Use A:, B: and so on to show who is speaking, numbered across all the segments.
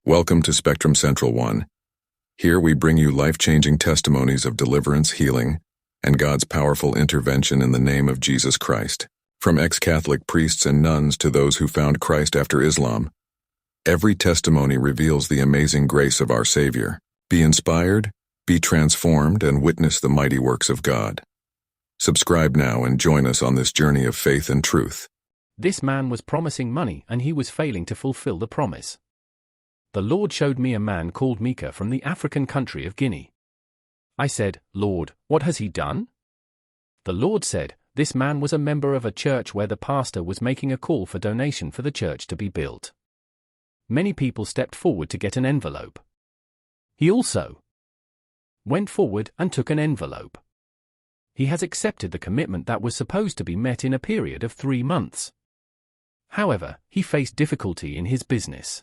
A: Welcome to Spectrum Central 1. Here we bring you life-changing testimonies of deliverance, healing, and God's powerful intervention in the name of Jesus Christ. From ex-Catholic priests and nuns to those who found Christ after Islam, every testimony reveals the amazing grace of our Savior. Be inspired, be transformed, and witness the mighty works of God. Subscribe now and join us on this journey of faith and truth.
B: This man was promising money and he was failing to fulfill the promise. The Lord showed me a man called Mika from the African country of Guinea. I said, "Lord, what has he done?" The Lord said, this man was a member of a church where the pastor was making a call for donation for the church to be built. Many people stepped forward to get an envelope. He also went forward and took an envelope. He has accepted the commitment that was supposed to be met in a period of 3 months. However, he faced difficulty in his business.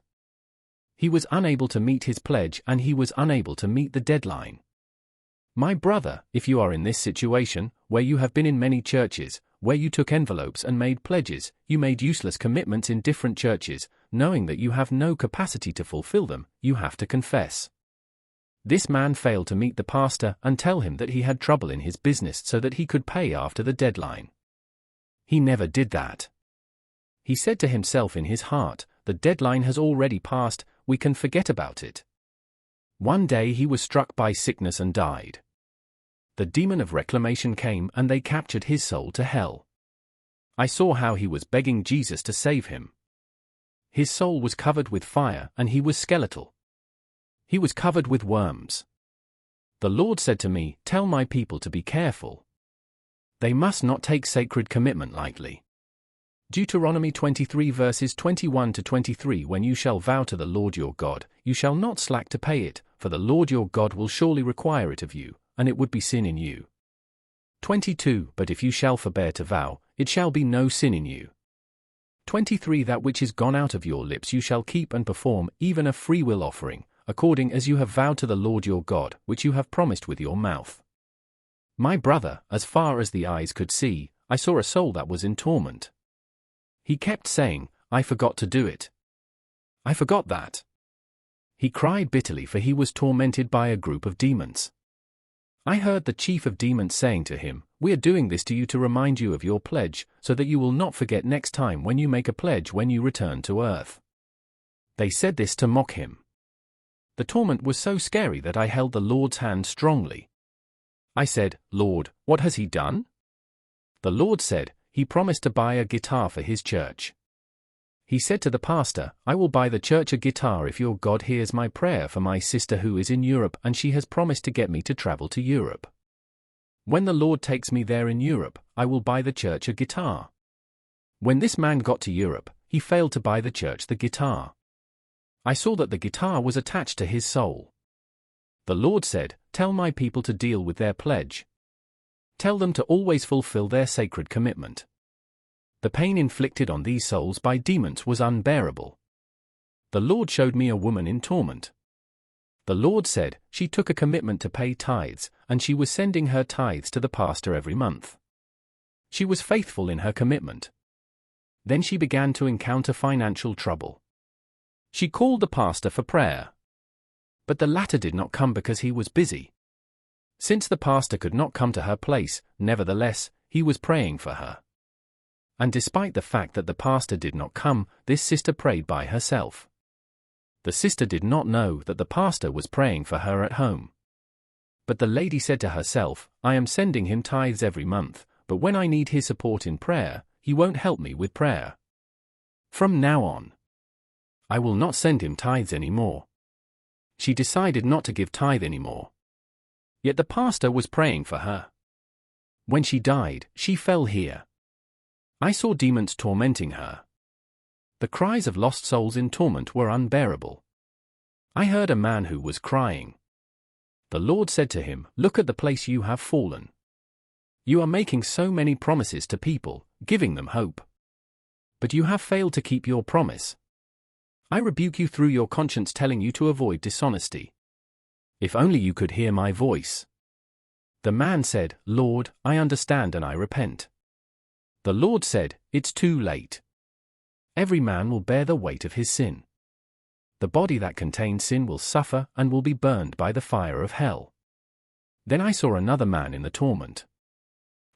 B: He was unable to meet his pledge and he was unable to meet the deadline. My brother, if you are in this situation, where you have been in many churches, where you took envelopes and made pledges, you made useless commitments in different churches, knowing that you have no capacity to fulfill them, you have to confess. This man failed to meet the pastor and tell him that he had trouble in his business so that he could pay after the deadline. He never did that. He said to himself in his heart, the deadline has already passed, we can forget about it. One day he was struck by sickness and died. The demon of reclamation came and they captured his soul to hell. I saw how he was begging Jesus to save him. His soul was covered with fire and he was skeletal. He was covered with worms. The Lord said to me, "Tell my people to be careful. They must not take sacred commitment lightly." Deuteronomy 23 verses 21 to 23 When you shall vow to the Lord your God, you shall not slack to pay it, for the Lord your God will surely require it of you, and it would be sin in you. 22 But if you shall forbear to vow, it shall be no sin in you. 23 That which is gone out of your lips you shall keep and perform, even a freewill offering, according as you have vowed to the Lord your God, which you have promised with your mouth. My brother, as far as the eyes could see, I saw a soul that was in torment. He kept saying, "I forgot to do it. I forgot that." He cried bitterly for he was tormented by a group of demons. I heard the chief of demons saying to him, "We are doing this to you to remind you of your pledge, so that you will not forget next time when you make a pledge when you return to earth." They said this to mock him. The torment was so scary that I held the Lord's hand strongly. I said, "Lord, what has he done?" The Lord said, he promised to buy a guitar for his church. He said to the pastor, "I will buy the church a guitar if your God hears my prayer for my sister who is in Europe and she has promised to get me to travel to Europe. When the Lord takes me there in Europe, I will buy the church a guitar." When this man got to Europe, he failed to buy the church the guitar. I saw that the guitar was attached to his soul. The Lord said, "Tell my people to deal with their pledge. Tell them to always fulfill their sacred commitment." The pain inflicted on these souls by demons was unbearable. The Lord showed me a woman in torment. The Lord said, she took a commitment to pay tithes, and she was sending her tithes to the pastor every month. She was faithful in her commitment. Then she began to encounter financial trouble. She called the pastor for prayer. But the latter did not come because he was busy. Since the pastor could not come to her place, nevertheless, he was praying for her. And despite the fact that the pastor did not come, this sister prayed by herself. The sister did not know that the pastor was praying for her at home. But the lady said to herself, "I am sending him tithes every month, but when I need his support in prayer, he won't help me with prayer. From now on, I will not send him tithes anymore." She decided not to give tithe anymore. Yet the pastor was praying for her. When she died, she fell here. I saw demons tormenting her. The cries of lost souls in torment were unbearable. I heard a man who was crying. The Lord said to him, "Look at the place you have fallen. You are making so many promises to people, giving them hope. But you have failed to keep your promise. I rebuke you through your conscience telling you to avoid dishonesty. If only you could hear my voice." The man said, "Lord, I understand and I repent." The Lord said, "It's too late. Every man will bear the weight of his sin. The body that contains sin will suffer and will be burned by the fire of hell. Then I saw another man in the torment.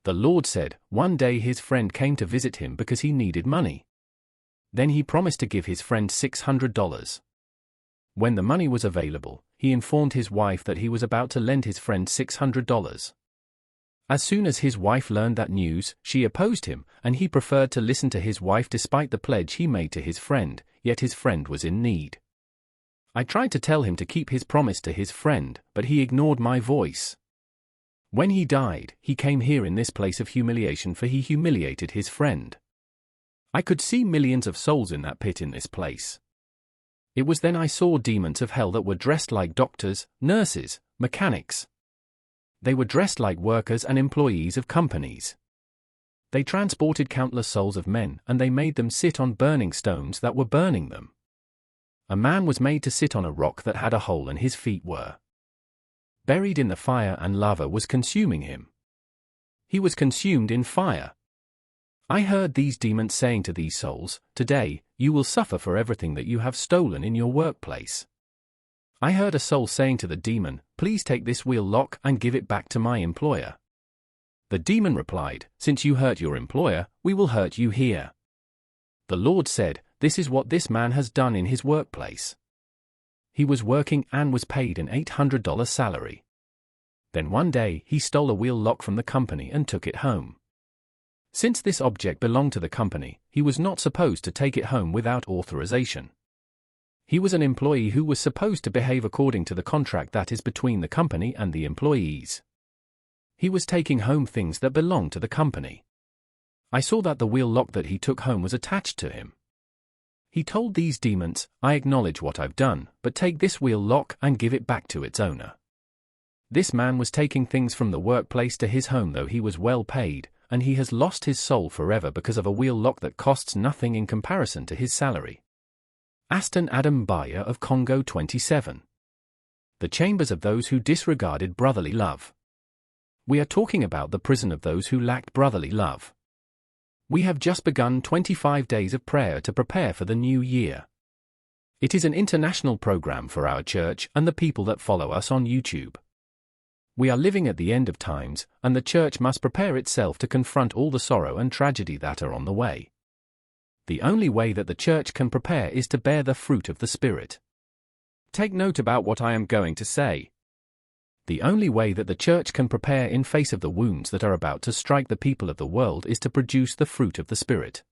B: The Lord said, one day his friend came to visit him because he needed money. Then he promised to give his friend $600. When the money was available, he informed his wife that he was about to lend his friend $600. As soon as his wife learned that news, she opposed him, and he preferred to listen to his wife despite the pledge he made to his friend, yet his friend was in need. I tried to tell him to keep his promise to his friend, but he ignored my voice. When he died, he came here in this place of humiliation, for he humiliated his friend. I could see millions of souls in that pit in this place. It was then I saw demons of hell that were dressed like doctors, nurses, mechanics. They were dressed like workers and employees of companies. They transported countless souls of men, and they made them sit on burning stones that were burning them. A man was made to sit on a rock that had a hole, and his feet were buried in the fire, and lava was consuming him. He was consumed in fire. I heard these demons saying to these souls, "Today, you will suffer for everything that you have stolen in your workplace." I heard a soul saying to the demon, "Please take this wheel lock and give it back to my employer." The demon replied, "Since you hurt your employer, we will hurt you here." The Lord said, "This is what this man has done in his workplace." He was working and was paid an $800 salary. Then one day he stole a wheel lock from the company and took it home. Since this object belonged to the company, he was not supposed to take it home without authorization. He was an employee who was supposed to behave according to the contract that is between the company and the employees. He was taking home things that belonged to the company. I saw that the wheel lock that he took home was attached to him. He told these demons, "I acknowledge what I've done, but take this wheel lock and give it back to its owner." This man was taking things from the workplace to his home, though he was well paid, and he has lost his soul forever because of a wheel lock that costs nothing in comparison to his salary. Aston Adam Mbaya of Congo 27. The chambers of those who disregarded brotherly love. We are talking about the prison of those who lacked brotherly love. We have just begun 25 days of prayer to prepare for the new year. It is an international program for our church and the people that follow us on YouTube. We are living at the end of times, and the church must prepare itself to confront all the sorrow and tragedy that are on the way. The only way that the church can prepare is to bear the fruit of the Spirit. Take note about what I am going to say. The only way that the church can prepare in face of the wounds that are about to strike the people of the world is to produce the fruit of the Spirit.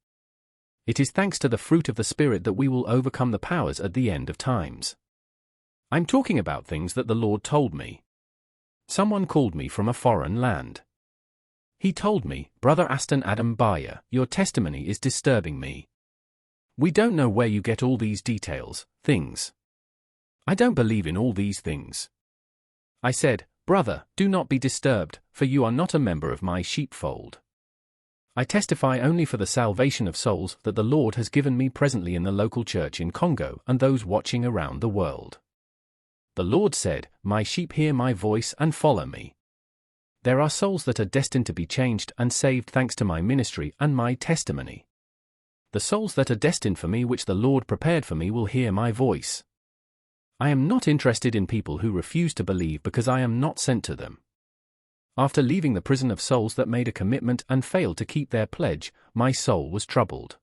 B: It is thanks to the fruit of the Spirit that we will overcome the powers at the end of times. I'm talking about things that the Lord told me. Someone called me from a foreign land. He told me, "Brother Aston Adam Mbaya, your testimony is disturbing me. We don't know where you get all these things. I don't believe in all these things." I said, "Brother, do not be disturbed, for you are not a member of my sheepfold. I testify only for the salvation of souls that the Lord has given me presently in the local church in Congo and those watching around the world. The Lord said, 'My sheep hear my voice and follow me.' There are souls that are destined to be changed and saved thanks to my ministry and my testimony. The souls that are destined for me, which the Lord prepared for me, will hear my voice. I am not interested in people who refuse to believe because I am not sent to them. After leaving the prison of souls that made a commitment and failed to keep their pledge, my soul was troubled.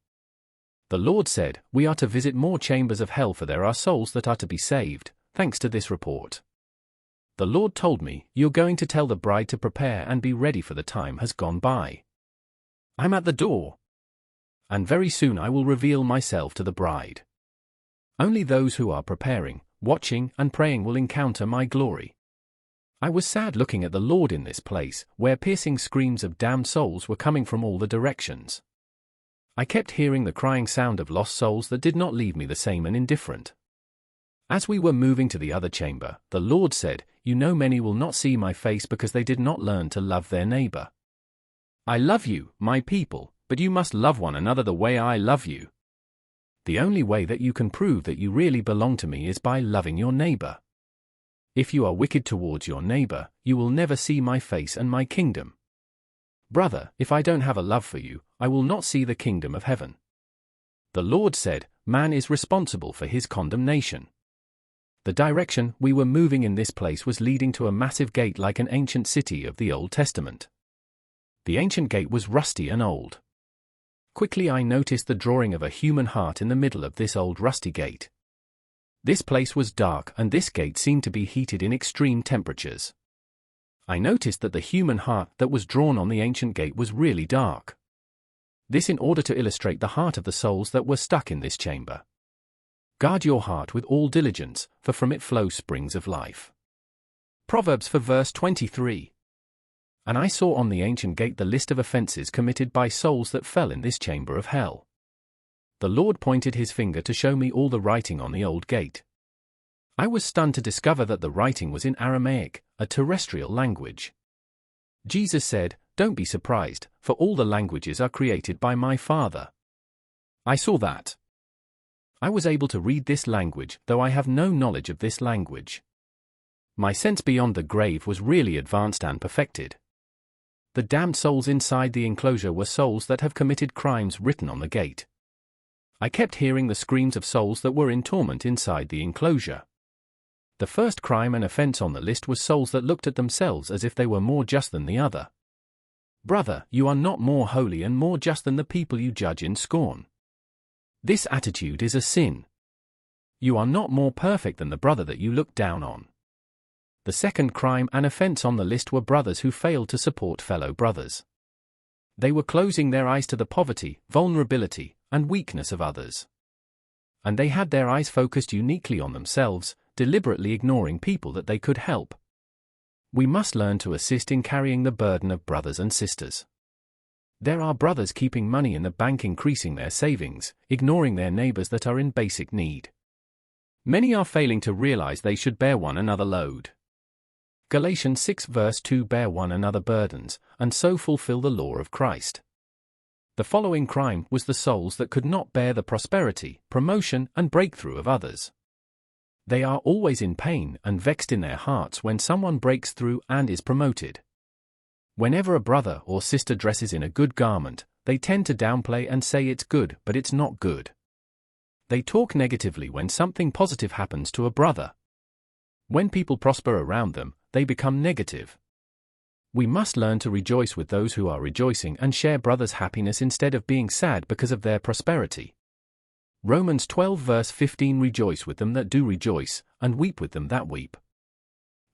B: The Lord said, we are to visit more chambers of hell, for there are souls that are to be saved, thanks to this report. The Lord told me, you're going to tell the bride to prepare and be ready, for the time has gone by. I'm at the door. And very soon I will reveal myself to the bride. Only those who are preparing, watching, and praying will encounter my glory. I was sad looking at the Lord in this place, where piercing screams of damned souls were coming from all the directions. I kept hearing the crying sound of lost souls that did not leave me the same and indifferent. As we were moving to the other chamber, the Lord said, you know, many will not see my face because they did not learn to love their neighbor. I love you, my people, but you must love one another the way I love you. The only way that you can prove that you really belong to me is by loving your neighbor. If you are wicked towards your neighbor, you will never see my face and my kingdom. Brother, if I don't have a love for you, I will not see the kingdom of heaven. The Lord said, man is responsible for his condemnation. The direction we were moving in this place was leading to a massive gate like an ancient city of the Old Testament. The ancient gate was rusty and old. Quickly I noticed the drawing of a human heart in the middle of this old rusty gate. This place was dark and this gate seemed to be heated in extreme temperatures. I noticed that the human heart that was drawn on the ancient gate was really dark. This in order to illustrate the heart of the souls that were stuck in this chamber. Guard your heart with all diligence, for from it flow springs of life. Proverbs 4 verse 23. And I saw on the ancient gate the list of offenses committed by souls that fell in this chamber of hell. The Lord pointed his finger to show me all the writing on the old gate. I was stunned to discover that the writing was in Aramaic, a terrestrial language. Jesus said, "Don't be surprised, for all the languages are created by my Father." I saw that. I was able to read this language, though I have no knowledge of this language. My sense beyond the grave was really advanced and perfected. The damned souls inside the enclosure were souls that have committed crimes written on the gate. I kept hearing the screams of souls that were in torment inside the enclosure. The first crime and offense on the list was souls that looked at themselves as if they were more just than the other. Brother, you are not more holy and more just than the people you judge in scorn. This attitude is a sin. You are not more perfect than the brother that you look down on. The second crime and offense on the list were brothers who failed to support fellow brothers. They were closing their eyes to the poverty, vulnerability, and weakness of others. And they had their eyes focused uniquely on themselves, deliberately ignoring people that they could help. We must learn to assist in carrying the burden of brothers and sisters. There are brothers keeping money in the bank, increasing their savings, ignoring their neighbors that are in basic need. Many are failing to realize they should bear one another load. Galatians 6 verse 2 bear one another burdens, and so fulfill the law of Christ. The following crime was the souls that could not bear the prosperity, promotion, and breakthrough of others. They are always in pain and vexed in their hearts when someone breaks through and is promoted. Whenever a brother or sister dresses in a good garment, they tend to downplay and say it's good, but it's not good. They talk negatively when something positive happens to a brother. When people prosper around them, they become negative. We must learn to rejoice with those who are rejoicing and share brothers' happiness instead of being sad because of their prosperity. Romans 12 verse 15 rejoice with them that do rejoice, and weep with them that weep.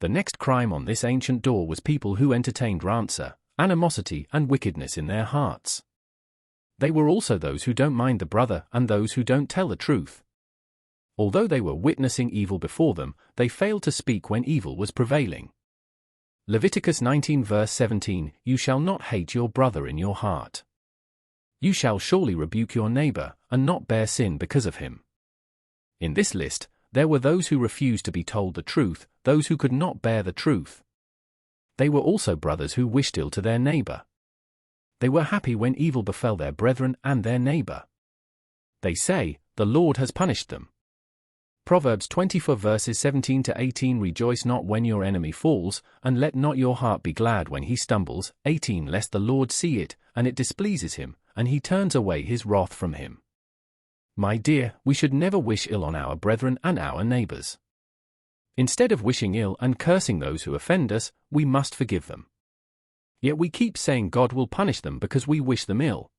B: The next crime on this ancient door was people who entertained rancor, animosity, and wickedness in their hearts. They were also those who don't mind the brother and those who don't tell the truth. Although they were witnessing evil before them, they failed to speak when evil was prevailing. Leviticus 19 verse 17, you shall not hate your brother in your heart. You shall surely rebuke your neighbor, and not bear sin because of him. In this list, there were those who refused to be told the truth, those who could not bear the truth. They were also brothers who wished ill to their neighbor. They were happy when evil befell their brethren and their neighbor. They say, the Lord has punished them. Proverbs 24 verses 17 to 18 rejoice not when your enemy falls, and let not your heart be glad when he stumbles. 18 lest the Lord see it, and it displeases him, and he turns away his wrath from him. My dear, we should never wish ill on our brethren and our neighbors. Instead of wishing ill and cursing those who offend us, we must forgive them. Yet we keep saying God will punish them because we wish them ill.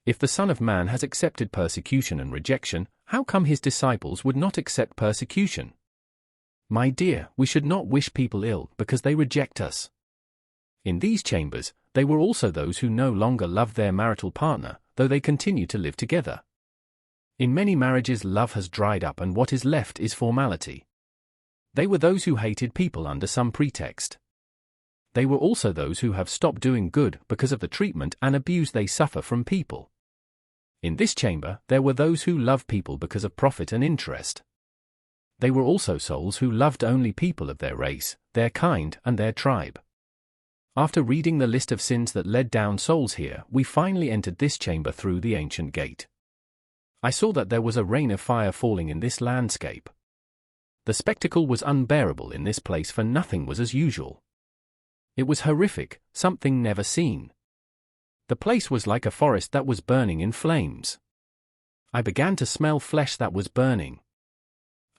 B: If the Son of Man has accepted persecution and rejection, how come his disciples would not accept persecution? My dear, we should not wish people ill because they reject us. In these chambers, they were also those who no longer loved their marital partner, though they continue to live together. In many marriages, love has dried up and what is left is formality. They were those who hated people under some pretext. They were also those who have stopped doing good because of the treatment and abuse they suffer from people. In this chamber, there were those who loved people because of profit and interest. They were also souls who loved only people of their race, their kind, and their tribe. After reading the list of sins that led down souls here, we finally entered this chamber through the ancient gate. I saw that there was a rain of fire falling in this landscape. The spectacle was unbearable in this place, for nothing was as usual. It was horrific, something never seen. The place was like a forest that was burning in flames. I began to smell flesh that was burning.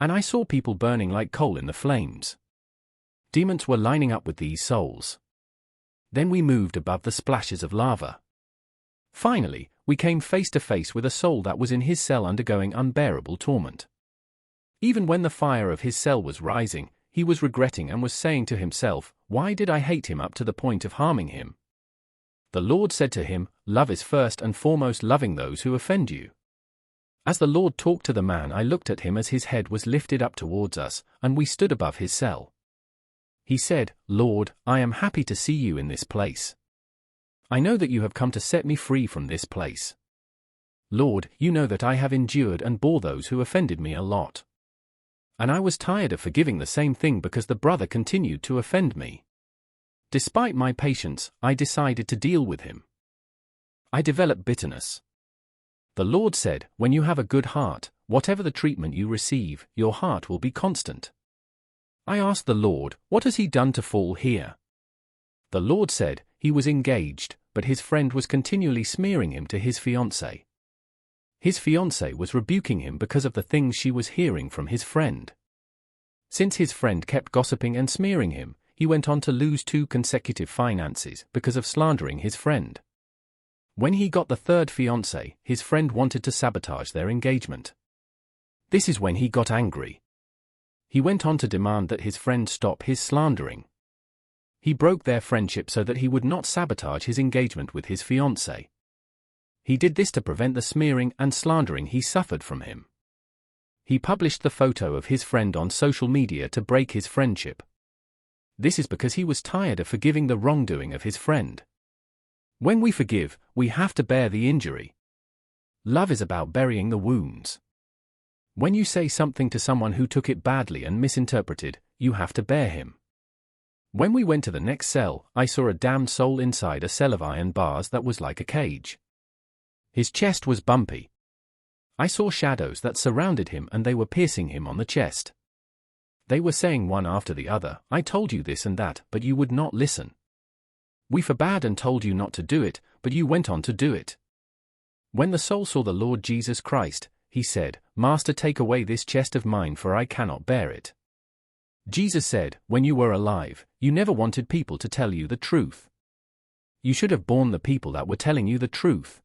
B: And I saw people burning like coal in the flames. Demons were lining up with these souls. Then we moved above the splashes of lava. Finally, we came face to face with a soul that was in his cell undergoing unbearable torment. Even when the fire of his cell was rising, he was regretting and was saying to himself, "Why did I hate him up to the point of harming him?" The Lord said to him, "Love is first and foremost loving those who offend you." As the Lord talked to the man, I looked at him as his head was lifted up towards us, and we stood above his cell. He said, "Lord, I am happy to see you in this place. I know that you have come to set me free from this place. Lord, you know that I have endured and bore those who offended me a lot. And I was tired of forgiving the same thing because the brother continued to offend me. Despite my patience, I decided to deal with him. I developed bitterness. The Lord said, when you have a good heart, whatever the treatment you receive, your heart will be constant. I asked the Lord, what has he done to fall here? The Lord said, he was engaged, but his friend was continually smearing him to his fiancée. His fiancée was rebuking him because of the things she was hearing from his friend. Since his friend kept gossiping and smearing him, he went on to lose 2 consecutive finances because of slandering his friend. When he got the third fiancée, his friend wanted to sabotage their engagement. This is when he got angry. He went on to demand that his friend stop his slandering. He broke their friendship so that he would not sabotage his engagement with his fiancée. He did this to prevent the smearing and slandering he suffered from him. He published the photo of his friend on social media to break his friendship. This is because he was tired of forgiving the wrongdoing of his friend. When we forgive, we have to bear the injury. Love is about burying the wounds. When you say something to someone who took it badly and misinterpreted, you have to bear him. When we went to the next cell, I saw a damned soul inside a cell of iron bars that was like a cage. His chest was bumpy. I saw shadows that surrounded him and they were piercing him on the chest. They were saying one after the other, "I told you this and that, but you would not listen. We forbade and told you not to do it, but you went on to do it." When the soul saw the Lord Jesus Christ, he said, "Master, take away this chest of mine, for I cannot bear it." Jesus said, when you were alive, you never wanted people to tell you the truth. You should have borne the people that were telling you the truth.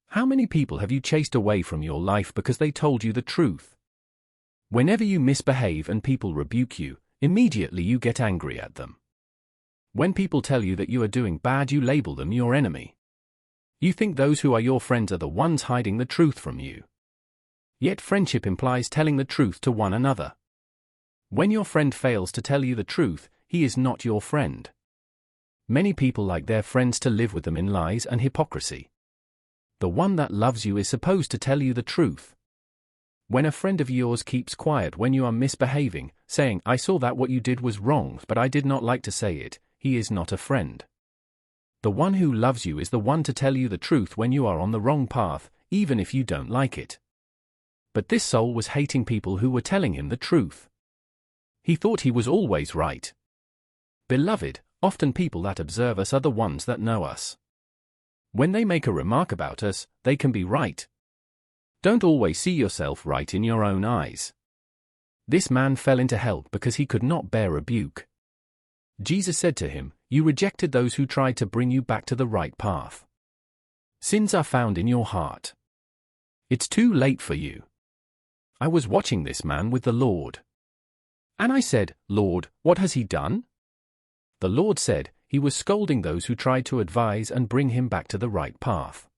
B: How many people have you chased away from your life because they told you the truth? Whenever you misbehave and people rebuke you, immediately you get angry at them. When people tell you that you are doing bad, you label them your enemy. You think those who are your friends are the ones hiding the truth from you. Yet friendship implies telling the truth to one another. When your friend fails to tell you the truth, he is not your friend. Many people like their friends to live with them in lies and hypocrisy. The one that loves you is supposed to tell you the truth. When a friend of yours keeps quiet when you are misbehaving, saying, "I saw that what you did was wrong, but I did not like to say it," he is not a friend. The one who loves you is the one to tell you the truth when you are on the wrong path, even if you don't like it. But this soul was hating people who were telling him the truth. He thought he was always right. Beloved, often people that observe us are the ones that know us. When they make a remark about us, they can be right. Don't always see yourself right in your own eyes. This man fell into hell because he could not bear rebuke. Jesus said to him, "You rejected those who tried to bring you back to the right path. Sins are found in your heart. It's too late for you." I was watching this man with the Lord. And I said, "Lord, what has he done?" The Lord said, he was scolding those who tried to advise and bring him back to the right path.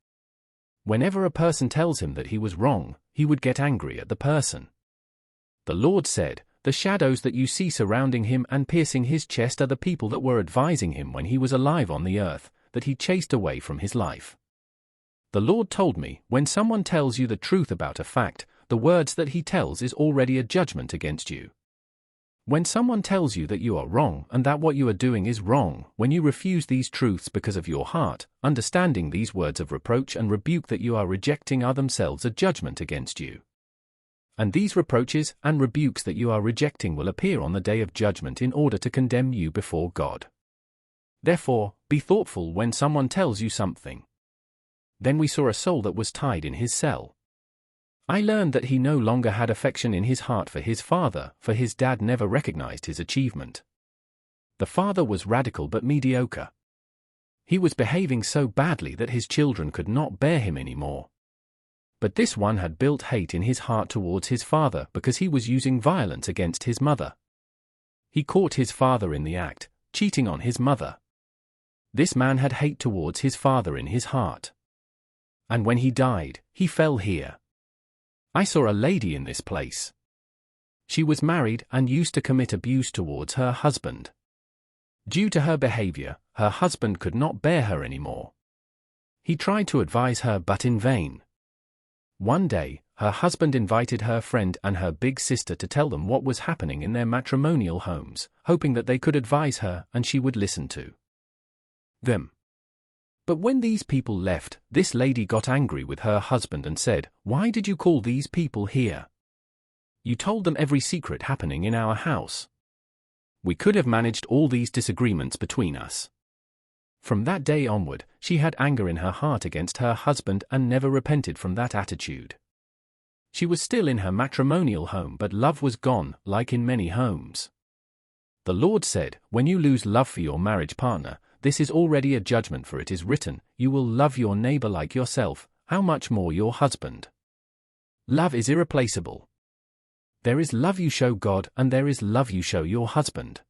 B: Whenever a person tells him that he was wrong, he would get angry at the person. The Lord said, the shadows that you see surrounding him and piercing his chest are the people that were advising him when he was alive on the earth, that he chased away from his life. The Lord told me, when someone tells you the truth about a fact, the words that he tells is already a judgment against you. When someone tells you that you are wrong and that what you are doing is wrong, when you refuse these truths because of your heart, understanding these words of reproach and rebuke that you are rejecting are themselves a judgment against you. And these reproaches and rebukes that you are rejecting will appear on the day of judgment in order to condemn you before God. Therefore, be thoughtful when someone tells you something. Then we saw a soul that was tied in his cell. I learned that he no longer had affection in his heart for his father, for his dad never recognized his achievement. The father was radical but mediocre. He was behaving so badly that his children could not bear him anymore. But this one had built hate in his heart towards his father because he was using violence against his mother. He caught his father in the act, cheating on his mother. This man had hate towards his father in his heart. And when he died, he fell here. I saw a lady in this place. She was married and used to commit abuse towards her husband. Due to her behavior, her husband could not bear her anymore. He tried to advise her but in vain. One day, her husband invited her friend and her big sister to tell them what was happening in their matrimonial homes, hoping that they could advise her and she would listen to them. But when these people left, this lady got angry with her husband and said, "Why did you call these people here? You told them every secret happening in our house. We could have managed all these disagreements between us." From that day onward, she had anger in her heart against her husband and never repented from that attitude. She was still in her matrimonial home but love was gone, like in many homes. The Lord said, when you lose love for your marriage partner, this is already a judgment, for it is written, you will love your neighbor like yourself, how much more your husband. Love is irreplaceable. There is love you show God and there is love you show your husband.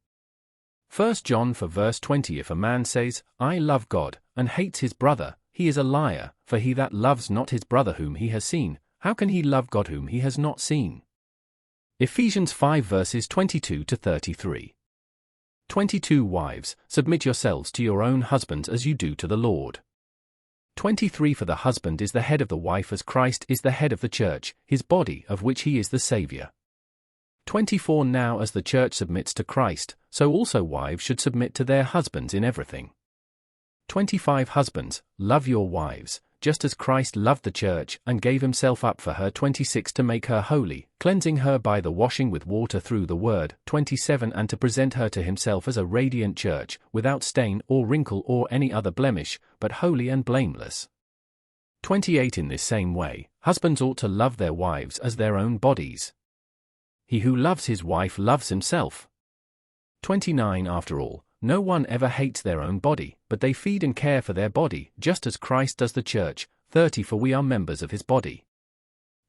B: 1 John 4 verse 20 If a man says, I love God, and hates his brother, he is a liar, for he that loves not his brother whom he has seen, how can he love God whom he has not seen? Ephesians 5 verses 22 to 33. 22 Wives, submit yourselves to your own husbands as you do to the Lord. 23 For the husband is the head of the wife as Christ is the head of the church, his body, of which he is the Savior. 24 Now as the church submits to Christ, so also wives should submit to their husbands in everything. 25 Husbands, love your wives, just as Christ loved the church and gave himself up for her. 26 To make her holy, cleansing her by the washing with water through the word. 27 And to present her to himself as a radiant church, without stain or wrinkle or any other blemish, but holy and blameless. 28 In this same way, husbands ought to love their wives as their own bodies. He who loves his wife loves himself. 29 After all, no one ever hates their own body, but they feed and care for their body, just as Christ does the church. 30 For we are members of his body.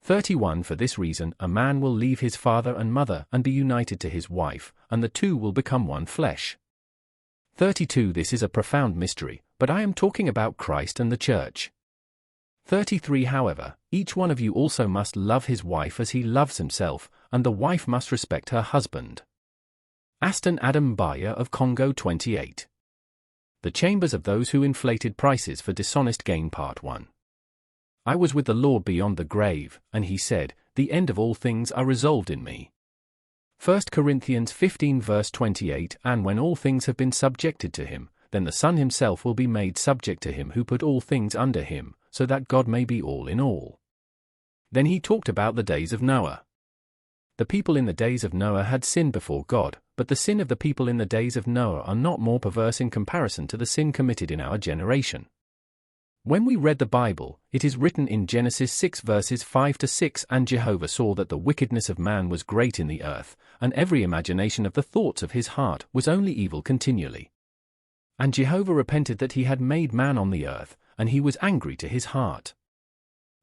B: 31 For this reason a man will leave his father and mother and be united to his wife, and the two will become one flesh. 32 This is a profound mystery, but I am talking about Christ and the church. 33 However, each one of you also must love his wife as he loves himself, and the wife must respect her husband. Aston Adam Mbaya of Congo 28. The Chambers of Those Who Inflated Prices for Dishonest Gain Part 1. I was with the Lord beyond the grave, and he said, the end of all things are resolved in me. 1 Corinthians 15 verse 28 And when all things have been subjected to him, then the Son himself will be made subject to him who put all things under him, so that God may be all in all. Then he talked about the days of Noah. The people in the days of Noah had sinned before God, but the sin of the people in the days of Noah are not more perverse in comparison to the sin committed in our generation. When we read the Bible, it is written in Genesis 6 verses 5 to 6 And Jehovah saw that the wickedness of man was great in the earth, and every imagination of the thoughts of his heart was only evil continually. And Jehovah repented that he had made man on the earth, and he was angry to his heart.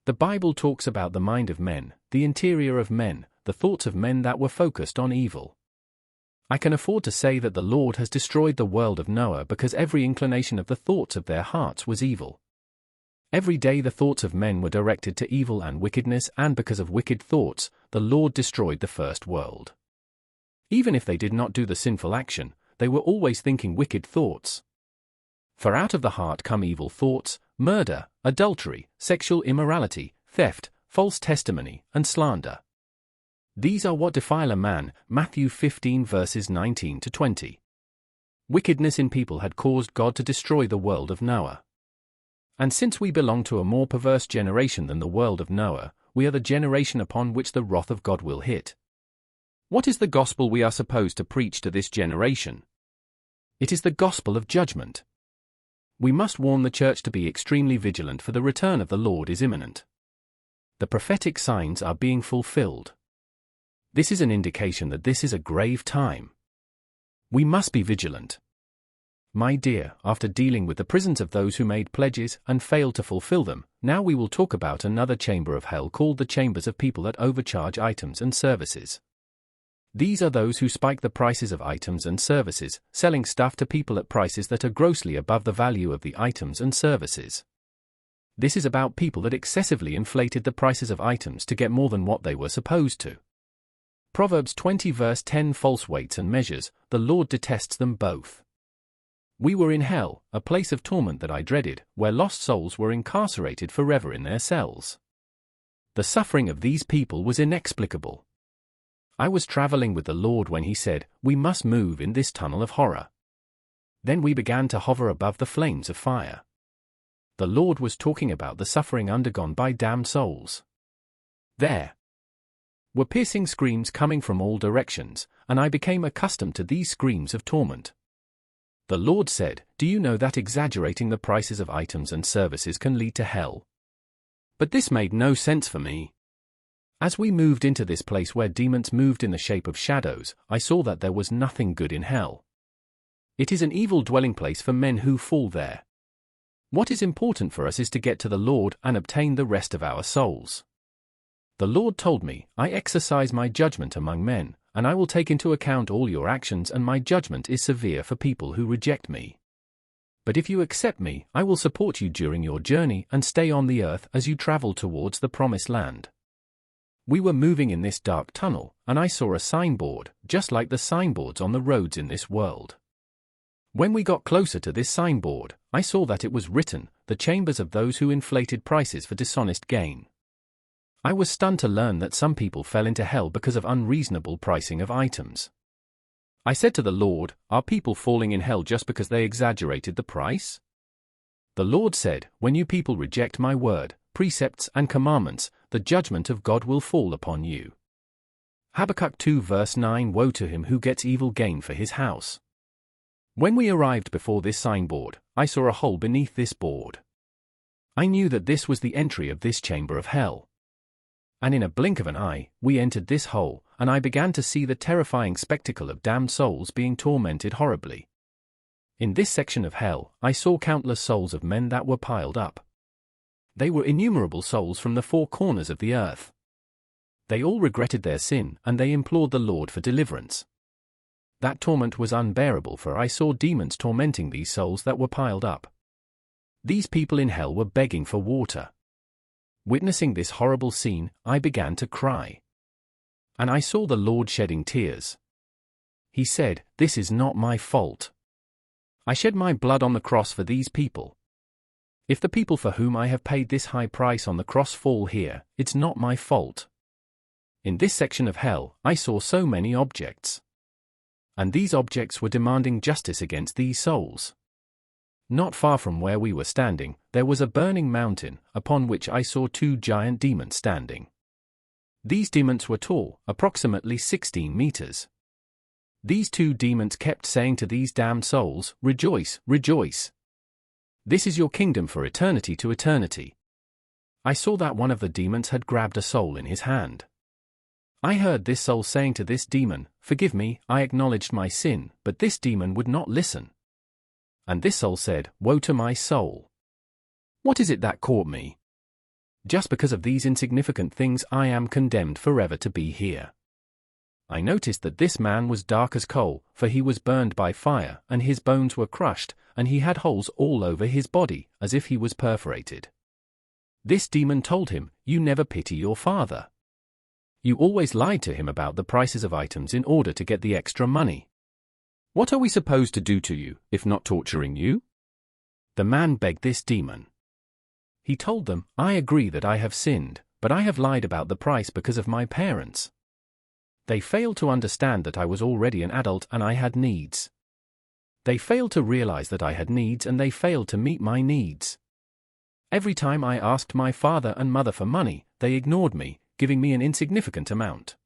B: The Bible talks about the mind of men, the interior of men, the thoughts of men that were focused on evil. I can afford to say that the Lord has destroyed the world of Noah because every inclination of the thoughts of their hearts was evil. Every day the thoughts of men were directed to evil and wickedness, and because of wicked thoughts, the Lord destroyed the first world. Even if they did not do the sinful action, they were always thinking wicked thoughts. For out of the heart come evil thoughts, murder, adultery, sexual immorality, theft, false testimony, and slander. These are what defile a man, Matthew 15 verses 19 to 20. Wickedness in people had caused God to destroy the world of Noah. And since we belong to a more perverse generation than the world of Noah, we are the generation upon which the wrath of God will hit. What is the gospel we are supposed to preach to this generation? It is the gospel of judgment. We must warn the church to be extremely vigilant, for the return of the Lord is imminent. The prophetic signs are being fulfilled. This is an indication that this is a grave time. We must be vigilant. My dear, after dealing with the prisons of those who made pledges and failed to fulfill them, now we will talk about another chamber of hell called the chambers of people that overcharge items and services. These are those who spike the prices of items and services, selling stuff to people at prices that are grossly above the value of the items and services. This is about people that excessively inflated the prices of items to get more than what they were supposed to. Proverbs 20 verse 10. False weights and measures, the Lord detests them both. We were in hell, a place of torment that I dreaded, where lost souls were incarcerated forever in their cells. The suffering of these people was inexplicable. I was traveling with the Lord when He said, "We must move in this tunnel of horror." Then we began to hover above the flames of fire. The Lord was talking about the suffering undergone by damned souls. There were piercing screams coming from all directions, and I became accustomed to these screams of torment. The Lord said, "Do you know that exaggerating the prices of items and services can lead to hell?" But this made no sense for me. As we moved into this place where demons moved in the shape of shadows, I saw that there was nothing good in hell. It is an evil dwelling place for men who fall there. What is important for us is to get to the Lord and obtain the rest of our souls. The Lord told me, "I exercise my judgment among men, and I will take into account all your actions, and my judgment is severe for people who reject me. But if you accept me, I will support you during your journey and stay on the earth as you travel towards the promised land." We were moving in this dark tunnel, and I saw a signboard, just like the signboards on the roads in this world. When we got closer to this signboard, I saw that it was written, "The chambers of those who inflated prices for dishonest gain." I was stunned to learn that some people fell into hell because of unreasonable pricing of items. I said to the Lord, "Are people falling in hell just because they exaggerated the price?" The Lord said, "When you people reject my word, precepts and commandments, the judgment of God will fall upon you." Habakkuk 2 verse 9. Woe to him who gets evil gain for his house. When we arrived before this signboard, I saw a hole beneath this board. I knew that this was the entry of this chamber of hell. And in a blink of an eye, we entered this hole, and I began to see the terrifying spectacle of damned souls being tormented horribly. In this section of hell, I saw countless souls of men that were piled up. They were innumerable souls from the four corners of the earth. They all regretted their sin, and they implored the Lord for deliverance. That torment was unbearable, for I saw demons tormenting these souls that were piled up. These people in hell were begging for water. Witnessing this horrible scene, I began to cry. And I saw the Lord shedding tears. He said, "This is not my fault. I shed my blood on the cross for these people. If the people for whom I have paid this high price on the cross fall here, it's not my fault." In this section of hell, I saw so many objects. And these objects were demanding justice against these souls. Not far from where we were standing, there was a burning mountain, upon which I saw two giant demons standing. These demons were tall, approximately 16 meters. These two demons kept saying to these damned souls, "Rejoice, rejoice. This is your kingdom for eternity to eternity." I saw that one of the demons had grabbed a soul in his hand. I heard this soul saying to this demon, "Forgive me, I acknowledged my sin," but this demon would not listen. And this soul said, "Woe to my soul. What is it that caught me? Just because of these insignificant things I am condemned forever to be here." I noticed that this man was dark as coal, for he was burned by fire, and his bones were crushed, and he had holes all over his body, as if he was perforated. This demon told him, "You never pity your father. You always lied to him about the prices of items in order to get the extra money. What are we supposed to do to you, if not torturing you?" The man begged this demon. He told them, "I agree that I have sinned, but I have lied about the price because of my parents. They failed to understand that I was already an adult and I had needs. They failed to realize that I had needs, and they failed to meet my needs. Every time I asked my father and mother for money, they ignored me, giving me an insignificant amount.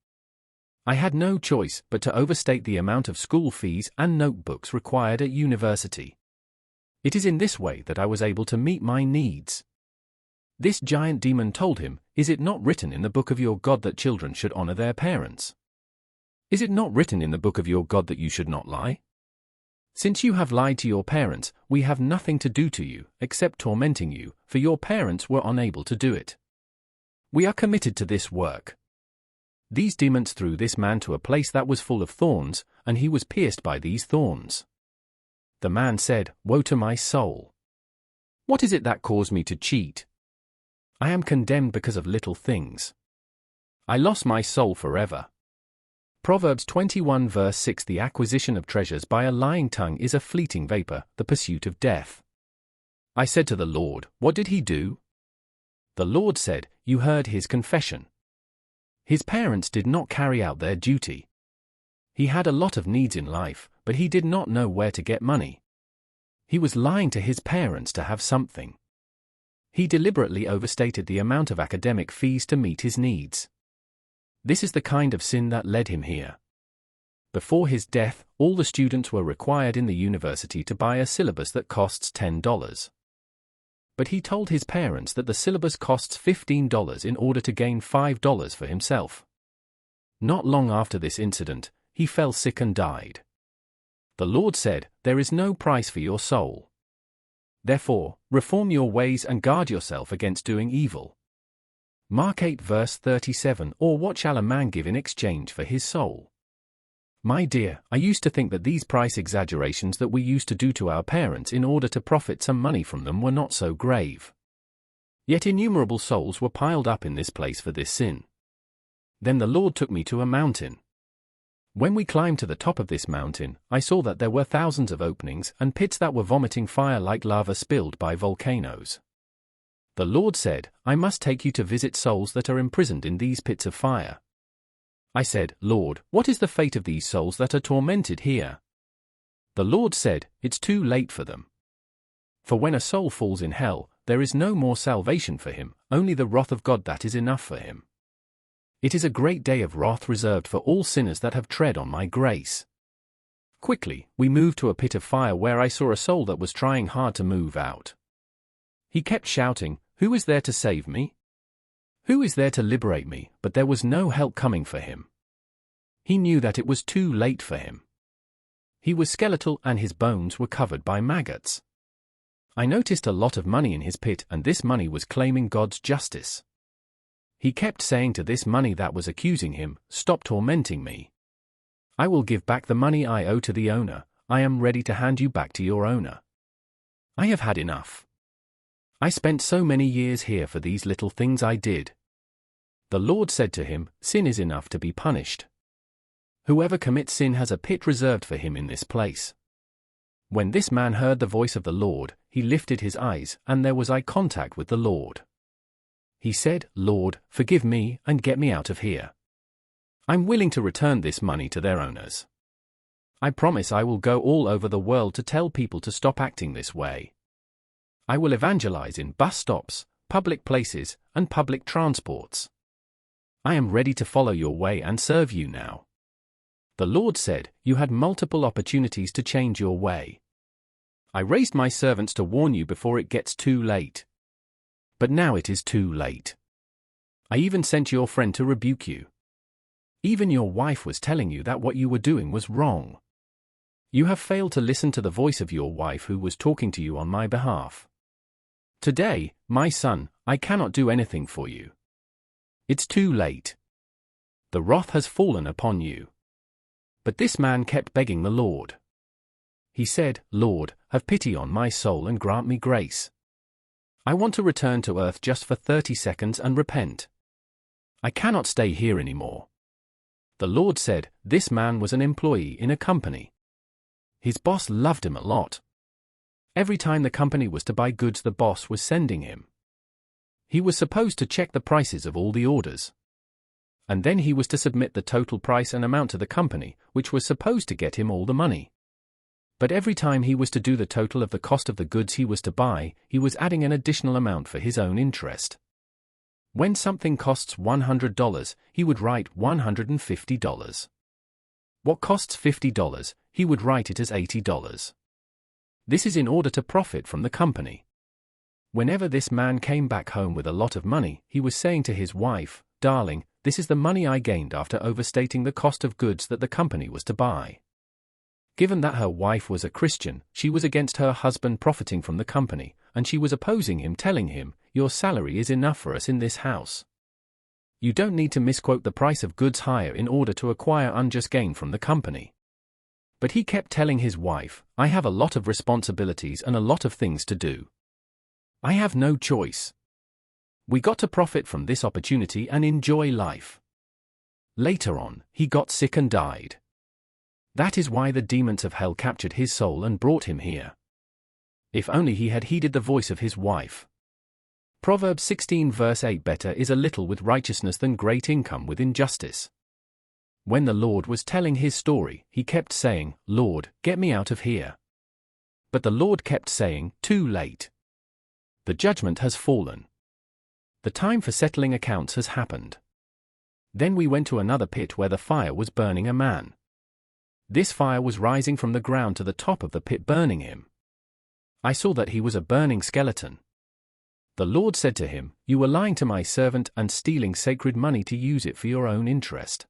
B: I had no choice but to overstate the amount of school fees and notebooks required at university. It is in this way that I was able to meet my needs. This giant demon told him, "Is it not written in the book of your God that children should honor their parents? Is it not written in the book of your God that you should not lie? Since you have lied to your parents, we have nothing to do to you, except tormenting you, for your parents were unable to do it. We are committed to this work." These demons threw this man to a place that was full of thorns, and he was pierced by these thorns. The man said, "Woe to my soul! What is it that caused me to cheat? I am condemned because of little things. I lost my soul forever." Proverbs 21 verse 6. The acquisition of treasures by a lying tongue is a fleeting vapor, the pursuit of death. I said to the Lord, "What did he do?" The Lord said, "You heard his confession. His parents did not carry out their duty. He had a lot of needs in life, but he did not know where to get money. He was lying to his parents to have something. He deliberately overstated the amount of academic fees to meet his needs. This is the kind of sin that led him here. Before his death, all the students were required in the university to buy a syllabus that costs $10. But he told his parents that the syllabus costs $15 in order to gain $5 for himself. Not long after this incident, he fell sick and died. The Lord said, "There is no price for your soul. Therefore, reform your ways and guard yourself against doing evil." Mark 8 verse 37. Or what shall a man give in exchange for his soul? My dear, I used to think that these price exaggerations that we used to do to our parents in order to profit some money from them were not so grave. Yet innumerable souls were piled up in this place for this sin. Then the Lord took me to a mountain. When we climbed to the top of this mountain, I saw that there were thousands of openings and pits that were vomiting fire like lava spilled by volcanoes. The Lord said, "I must take you to visit souls that are imprisoned in these pits of fire." I said, "Lord, what is the fate of these souls that are tormented here?" The Lord said, "It's too late for them. For when a soul falls in hell, there is no more salvation for him, only the wrath of God that is enough for him. It is a great day of wrath reserved for all sinners that have tread on my grace." Quickly, we moved to a pit of fire where I saw a soul that was trying hard to move out. He kept shouting, "Who is there to save me? Who is there to liberate me?" But there was no help coming for him. He knew that it was too late for him. He was skeletal and his bones were covered by maggots. I noticed a lot of money in his pit, and this money was claiming God's justice. He kept saying to this money that was accusing him, "Stop tormenting me. I will give back the money I owe to the owner. I am ready to hand you back to your owner. I have had enough. I spent so many years here for these little things I did." The Lord said to him, "Sin is enough to be punished. Whoever commits sin has a pit reserved for him in this place." When this man heard the voice of the Lord, he lifted his eyes, and there was eye contact with the Lord. He said, "Lord, forgive me and get me out of here. I'm willing to return this money to their owners. I promise I will go all over the world to tell people to stop acting this way. I will evangelize in bus stops, public places, and public transports. I am ready to follow your way and serve you now." The Lord said, "You had multiple opportunities to change your way. I raised my servants to warn you before it gets too late. But now it is too late. I even sent your friend to rebuke you. Even your wife was telling you that what you were doing was wrong. You have failed to listen to the voice of your wife who was talking to you on my behalf. Today, my son, I cannot do anything for you. It's too late. The wrath has fallen upon you." But this man kept begging the Lord. He said, "Lord, have pity on my soul and grant me grace. I want to return to earth just for 30 seconds and repent. I cannot stay here anymore." The Lord said, "This man was an employee in a company. His boss loved him a lot. Every time the company was to buy goods the boss was sending him. He was supposed to check the prices of all the orders. And then he was to submit the total price and amount to the company, which was supposed to get him all the money. But every time he was to do the total of the cost of the goods he was to buy, he was adding an additional amount for his own interest. When something costs $100, he would write $150. What costs $50, he would write it as $80. This is in order to profit from the company. Whenever this man came back home with a lot of money, he was saying to his wife, "Darling, this is the money I gained after overstating the cost of goods that the company was to buy." Given that her wife was a Christian, she was against her husband profiting from the company, and she was opposing him, telling him, "Your salary is enough for us in this house. You don't need to misquote the price of goods higher in order to acquire unjust gain from the company." But he kept telling his wife, "I have a lot of responsibilities and a lot of things to do. I have no choice. We got to profit from this opportunity and enjoy life." Later on, he got sick and died. That is why the demons of hell captured his soul and brought him here. If only he had heeded the voice of his wife. Proverbs 16 verse 8, "Better is a little with righteousness than great income with injustice." When the Lord was telling his story, he kept saying, "Lord, get me out of here." But the Lord kept saying, "Too late. The judgment has fallen. The time for settling accounts has happened." Then we went to another pit where the fire was burning a man. This fire was rising from the ground to the top of the pit, burning him. I saw that he was a burning skeleton. The Lord said to him, "You were lying to my servant and stealing sacred money to use it for your own interest.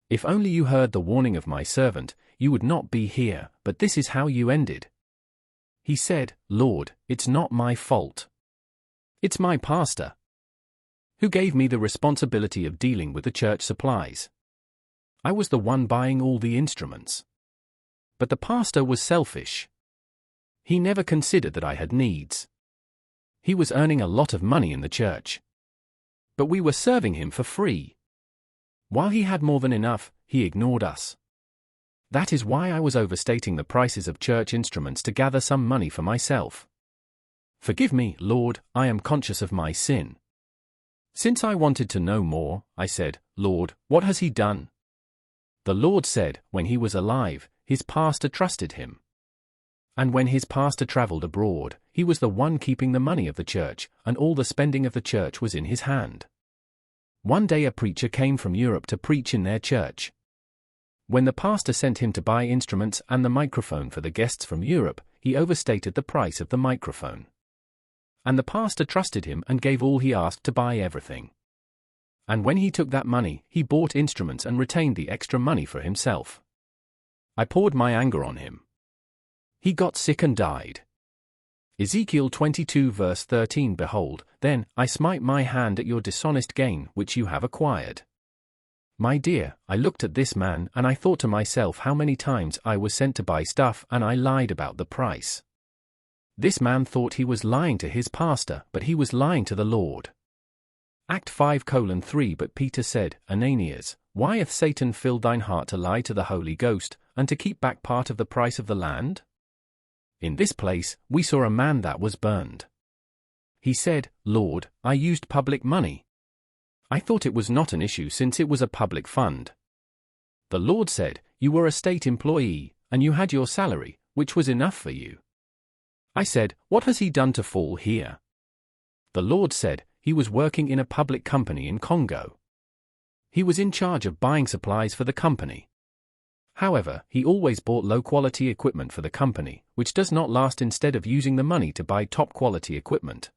B: If only you heard the warning of my servant, you would not be here, but this is how you ended." He said, "Lord, it's not my fault. It's my pastor, who gave me the responsibility of dealing with the church supplies. I was the one buying all the instruments. But the pastor was selfish. He never considered that I had needs. He was earning a lot of money in the church. But we were serving him for free. While he had more than enough, he ignored us. That is why I was overstating the prices of church instruments to gather some money for myself. Forgive me, Lord, I am conscious of my sin." Since I wanted to know more, I said, "Lord, what has he done?" The Lord said, when he was alive, his pastor trusted him. And when his pastor traveled abroad, he was the one keeping the money of the church, and all the spending of the church was in his hand. One day a preacher came from Europe to preach in their church. When the pastor sent him to buy instruments and the microphone for the guests from Europe, he overstated the price of the microphone. And the pastor trusted him and gave all he asked to buy everything. And when he took that money, he bought instruments and retained the extra money for himself. I poured my anger on him. He got sick and died. Ezekiel 22 verse 13, "Behold, then, I smite my hand at your dishonest gain which you have acquired." My dear, I looked at this man and I thought to myself how many times I was sent to buy stuff and I lied about the price. This man thought he was lying to his pastor, but he was lying to the Lord. Act 5:3, "But Peter said, Ananias, why hath Satan filled thine heart to lie to the Holy Ghost, and to keep back part of the price of the land?" In this place, we saw a man that was burned. He said, "Lord, I used public money. I thought it was not an issue since it was a public fund." The Lord said, "You were a state employee, and you had your salary, which was enough for you." I said, "What has he done to fall here?" The Lord said, "He was working in a public company in Congo. He was in charge of buying supplies for the company. However, he always bought low-quality equipment for the company, which does not last, instead of using the money to buy top-quality equipment.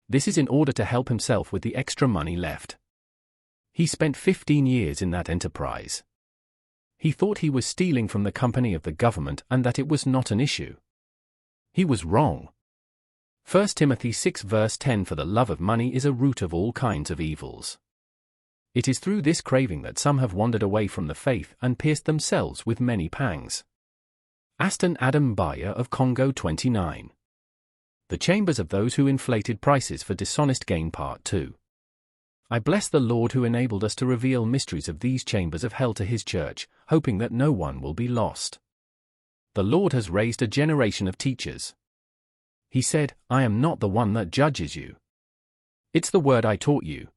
B: This is in order to help himself with the extra money left. He spent 15 years in that enterprise. He thought he was stealing from the company of the government and that it was not an issue. He was wrong. 1 Timothy 6 verse 10, "For the love of money is a root of all kinds of evils." It is through this craving that some have wandered away from the faith and pierced themselves with many pangs. Aston Adam Mbaya of Congo 29. The Chambers of Those Who Inflated Prices for Dishonest Gain, Part 2. I bless the Lord who enabled us to reveal mysteries of these chambers of hell to his church, hoping that no one will be lost. The Lord has raised a generation of teachers. He said, "I am not the one that judges you. It's the word I taught you.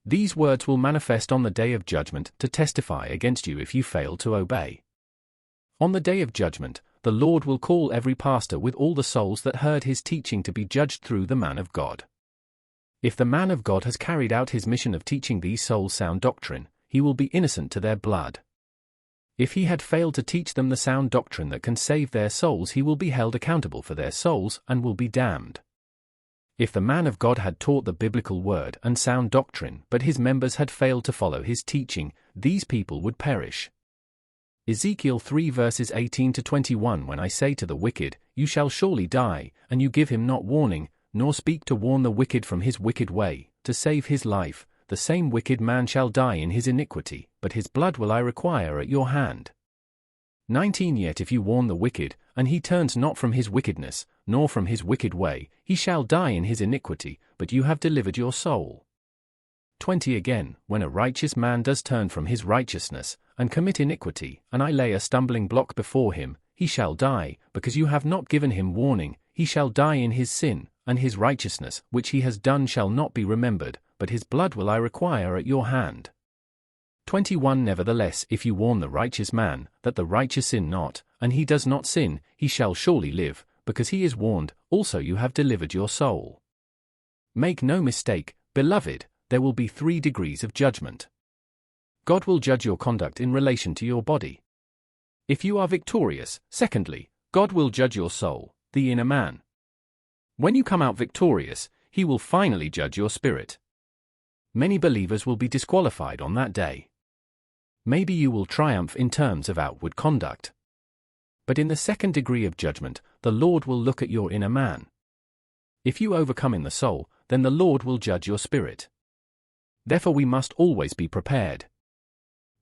B: These words will manifest on the day of judgment to testify against you if you fail to obey." On the day of judgment, the Lord will call every pastor with all the souls that heard his teaching to be judged through the man of God. If the man of God has carried out his mission of teaching these souls sound doctrine, he will be innocent to their blood. If he had failed to teach them the sound doctrine that can save their souls, he will be held accountable for their souls and will be damned. If the man of God had taught the biblical word and sound doctrine, but his members had failed to follow his teaching, these people would perish. Ezekiel 3 verses 18 to 21. When I say to the wicked, you shall surely die, and you give him not warning, nor speak to warn the wicked from his wicked way, to save his life, the same wicked man shall die in his iniquity, but his blood will I require at your hand. 19. Yet if you warn the wicked, and he turns not from his wickedness, nor from his wicked way, he shall die in his iniquity, but you have delivered your soul. 20. Again, when a righteous man does turn from his righteousness, and commit iniquity, and I lay a stumbling block before him, he shall die, because you have not given him warning, he shall die in his sin, and his righteousness, which he has done shall not be remembered, but his blood will I require at your hand. 21. Nevertheless, if you warn the righteous man, that the righteous sin not, and he does not sin, he shall surely live, because he is warned, also you have delivered your soul. Make no mistake, beloved, there will be 3 degrees of judgment. God will judge your conduct in relation to your body. If you are victorious, secondly, God will judge your soul, the inner man. When you come out victorious, he will finally judge your spirit. Many believers will be disqualified on that day. Maybe you will triumph in terms of outward conduct. But in the 2nd degree of judgment, the Lord will look at your inner man. If you overcome in the soul, then the Lord will judge your spirit. Therefore we must always be prepared.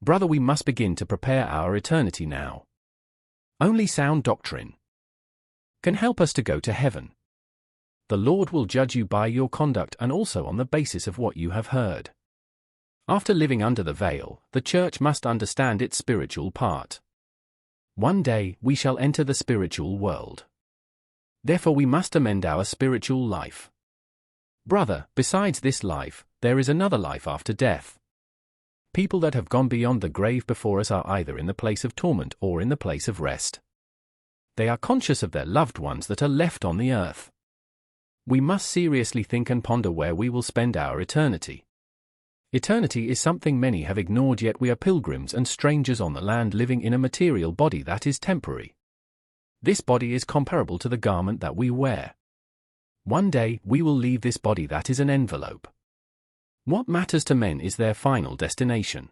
B: Brother, we must begin to prepare our eternity now. Only sound doctrine can help us to go to heaven. The Lord will judge you by your conduct and also on the basis of what you have heard. After living under the veil, the church must understand its spiritual part. One day, we shall enter the spiritual world. Therefore we must amend our spiritual life. Brother, besides this life, there is another life after death. People that have gone beyond the grave before us are either in the place of torment or in the place of rest. They are conscious of their loved ones that are left on the earth. We must seriously think and ponder where we will spend our eternity. Eternity is something many have ignored, yet we are pilgrims and strangers on the land living in a material body that is temporary. This body is comparable to the garment that we wear. One day we will leave this body that is an envelope. What matters to men is their final destination.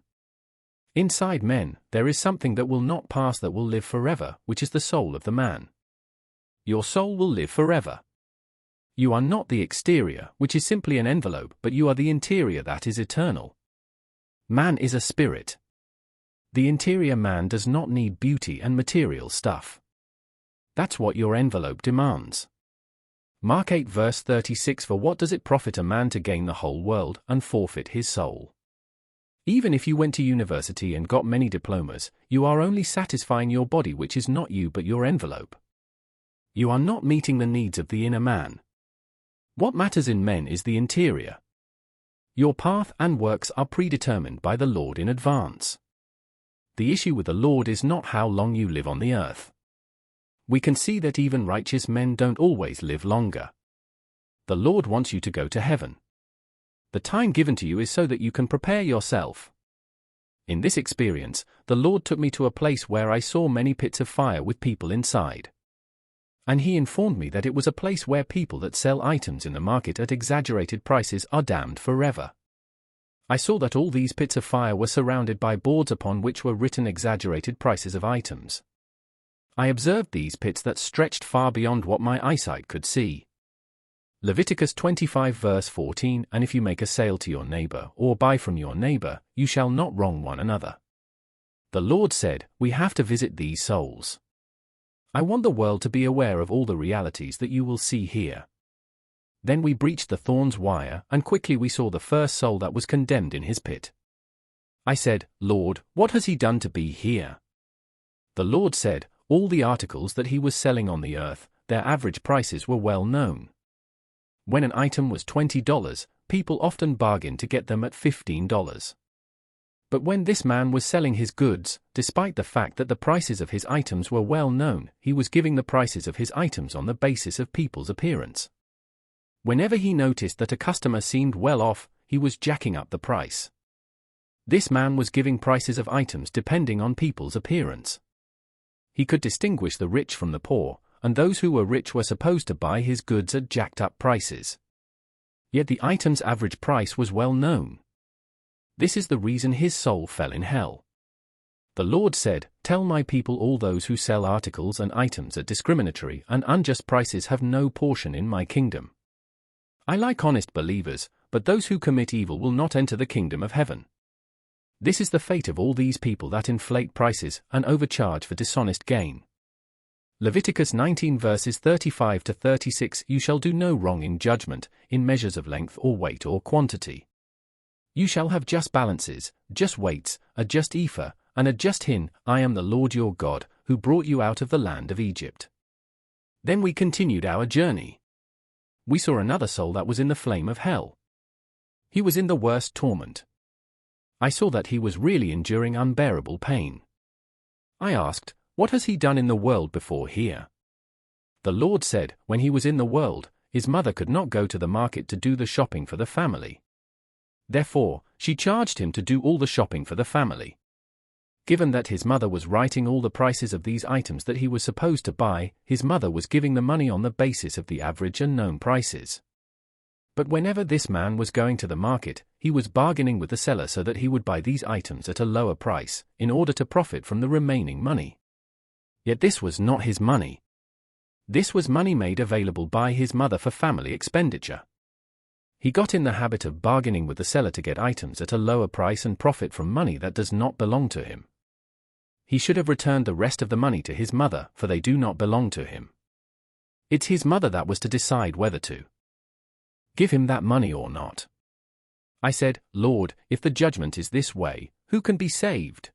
B: Inside men, there is something that will not pass, that will live forever, which is the soul of the man. Your soul will live forever. You are not the exterior, which is simply an envelope, but you are the interior that is eternal. Man is a spirit. The interior man does not need beauty and material stuff. That's what your envelope demands. Mark 8 verse 36. For what does it profit a man to gain the whole world and forfeit his soul? Even if you went to university and got many diplomas, you are only satisfying your body, which is not you but your envelope. You are not meeting the needs of the inner man. What matters in men is the interior. Your path and works are predetermined by the Lord in advance. The issue with the Lord is not how long you live on the earth. We can see that even righteous men don't always live longer. The Lord wants you to go to heaven. The time given to you is so that you can prepare yourself. In this experience, the Lord took me to a place where I saw many pits of fire with people inside. And he informed me that it was a place where people that sell items in the market at exaggerated prices are damned forever. I saw that all these pits of fire were surrounded by boards upon which were written exaggerated prices of items. I observed these pits that stretched far beyond what my eyesight could see. Leviticus 25 verse 14. And if you make a sale to your neighbor or buy from your neighbor, you shall not wrong one another. The Lord said, we have to visit these souls. I want the world to be aware of all the realities that you will see here. Then we breached the thorns wire, and quickly we saw the first soul that was condemned in his pit. I said, Lord, what has he done to be here? The Lord said, all the articles that he was selling on the earth, their average prices were well known. When an item was $20, people often bargained to get them at $15. But when this man was selling his goods, despite the fact that the prices of his items were well known, he was giving the prices of his items on the basis of people's appearance. Whenever he noticed that a customer seemed well off, he was jacking up the price. This man was giving prices of items depending on people's appearance. He could distinguish the rich from the poor, and those who were rich were supposed to buy his goods at jacked up prices. Yet the item's average price was well known. This is the reason his soul fell in hell. The Lord said, "Tell my people all those who sell articles and items at discriminatory and unjust prices have no portion in my kingdom. I like honest believers, but those who commit evil will not enter the kingdom of heaven." This is the fate of all these people that inflate prices and overcharge for dishonest gain. Leviticus 19 verses 35 to 36 You shall do no wrong in judgment, in measures of length or weight or quantity. You shall have just balances, just weights, a just ephah, and a just hin. I am the Lord your God, who brought you out of the land of Egypt. Then we continued our journey. We saw another soul that was in the flame of hell. He was in the worst torment. I saw that he was really enduring unbearable pain. I asked, "What has he done in the world before here?" The Lord said, when he was in the world, his mother could not go to the market to do the shopping for the family. Therefore, she charged him to do all the shopping for the family. Given that his mother was writing all the prices of these items that he was supposed to buy, his mother was giving the money on the basis of the average and known prices. But whenever this man was going to the market, he was bargaining with the seller so that he would buy these items at a lower price, in order to profit from the remaining money. Yet this was not his money. This was money made available by his mother for family expenditure. He got in the habit of bargaining with the seller to get items at a lower price and profit from money that does not belong to him. He should have returned the rest of the money to his mother, for they do not belong to him. It's his mother that was to decide whether to give him that money or not. I said, "Lord, if the judgment is this way, who can be saved?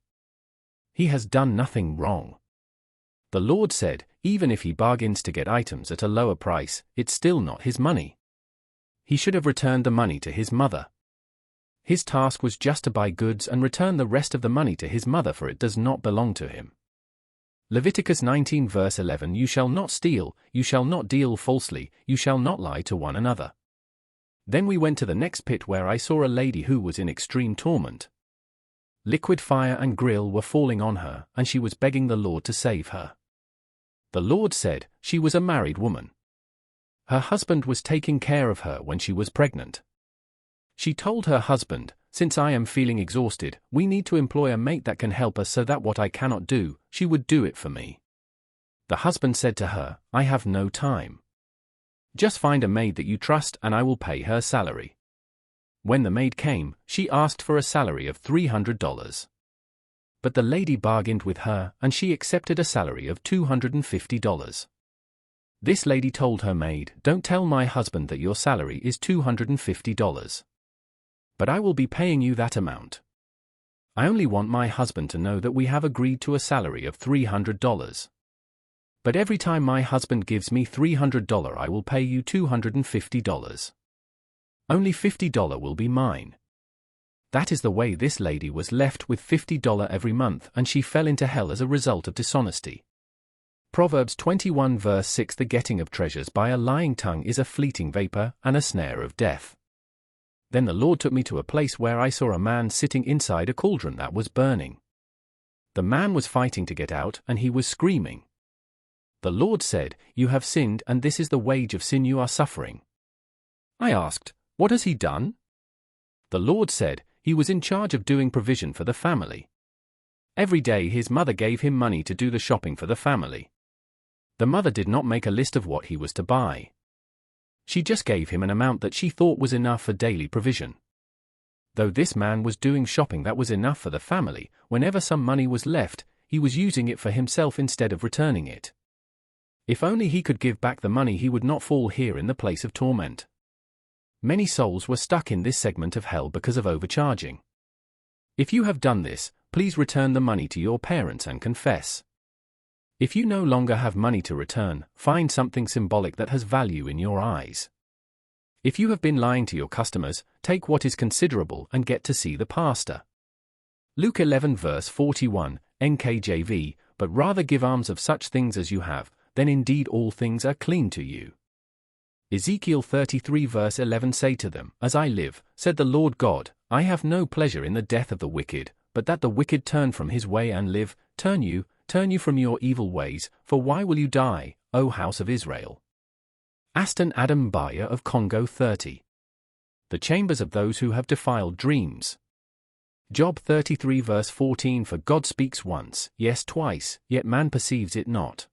B: He has done nothing wrong." The Lord said, "Even if he bargains to get items at a lower price, it's still not his money. He should have returned the money to his mother. His task was just to buy goods and return the rest of the money to his mother, for it does not belong to him." Leviticus 19 verse 11 You shall not steal, you shall not deal falsely, you shall not lie to one another. Then we went to the next pit, where I saw a lady who was in extreme torment. Liquid fire and grill were falling on her, and she was begging the Lord to save her. The Lord said, she was a married woman. Her husband was taking care of her when she was pregnant. She told her husband, "Since I am feeling exhausted, we need to employ a mate that can help us, so that what I cannot do, she would do it for me." The husband said to her, "I have no time. Just find a maid that you trust and I will pay her salary." When the maid came, she asked for a salary of $300. But the lady bargained with her, and she accepted a salary of $250. This lady told her maid, "Don't tell my husband that your salary is $250. But I will be paying you that amount. I only want my husband to know that we have agreed to a salary of $300. But every time my husband gives me $300, I will pay you $250. Only $50 will be mine." That is the way this lady was left with $50 every month, and she fell into hell as a result of dishonesty. Proverbs 21 verse 6 The getting of treasures by a lying tongue is a fleeting vapor and a snare of death. Then the Lord took me to a place where I saw a man sitting inside a cauldron that was burning. The man was fighting to get out, and he was screaming. The Lord said, "You have sinned, and this is the wage of sin you are suffering." I asked, "What has he done?" The Lord said, "He was in charge of doing provision for the family. Every day his mother gave him money to do the shopping for the family. The mother did not make a list of what he was to buy. She just gave him an amount that she thought was enough for daily provision. Though this man was doing shopping that was enough for the family, whenever some money was left, he was using it for himself instead of returning it. If only he could give back the money, he would not fall here in the place of torment. Many souls were stuck in this segment of hell because of overcharging. If you have done this, please return the money to your parents and confess. If you no longer have money to return, find something symbolic that has value in your eyes. If you have been lying to your customers, take what is considerable and get to see the pastor. Luke 11 verse 41, NKJV, but rather give alms of such things as you have, then indeed all things are clean to you. Ezekiel 33 verse 11 Say to them, As I live, said the Lord God, I have no pleasure in the death of the wicked, but that the wicked turn from his way and live. Turn you from your evil ways, for why will you die, O house of Israel? Aston Adam Mbaya of Congo 30. the chambers of those who have defiled dreams. Job 33 verse 14 For God speaks once, yes twice, yet man perceives it not.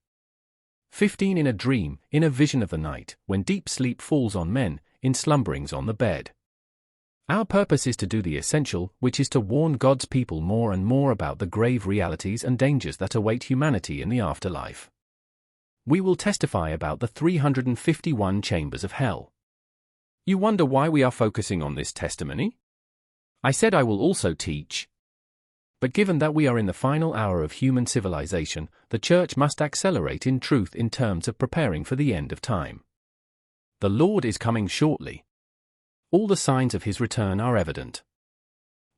B: 15 In a dream, in a vision of the night, when deep sleep falls on men, in slumberings on the bed. Our purpose is to do the essential, which is to warn God's people more and more about the grave realities and dangers that await humanity in the afterlife. We will testify about the 351 chambers of hell. You wonder why we are focusing on this testimony? I said I will also teach. But given that we are in the final hour of human civilization, the church must accelerate in truth in terms of preparing for the end of time. The Lord is coming shortly. All the signs of his return are evident.